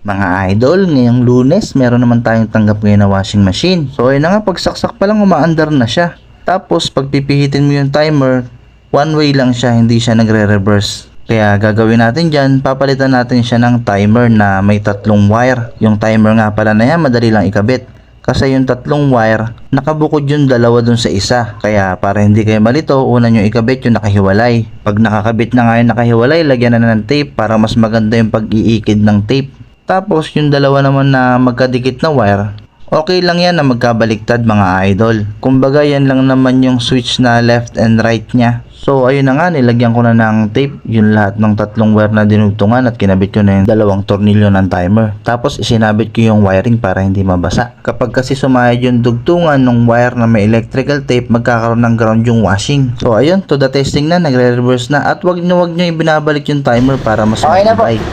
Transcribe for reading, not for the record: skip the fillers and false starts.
Mga idol, ngayong Lunes, meron naman tayong tanggap ngayon na washing machine. So ayun na nga, pagsaksak pa lang umaandar na siya. Tapos pag pipihitin mo yung timer, one way lang siya, hindi siya nagre-reverse. Kaya gagawin natin dyan, papalitan natin siya ng timer na may 3 wire. Yung timer nga pala na yan, madali lang ikabit. Kasi yung 3 wire, nakabukod yung 2 dun sa isa. Kaya para hindi kayo malito, una nyo ikabit yung nakahiwalay. Pag nakakabit na nga yung nakahiwalay, lagyan na ng tape para mas maganda yung pag-iikid ng tape. Tapos yung 2 naman na magkadikit na wire, okay lang yan na magkabaliktad mga idol. Kumbaga yan lang naman yung switch na left and right niya. So ayun na nga, nilagyan ko na ng tape yung lahat ng 3 wire na dinugtungan at kinabit ko na yung 2 tornilyo ng timer. Tapos isinabit ko yung wiring para hindi mabasa. Kapag kasi sumayad yung dugtungan ng wire na may electrical tape, magkakaroon ng ground yung washing. So ayun, to the testing na, nagre-reverse na at wag nyo ibinabalik yung timer para mas matibay.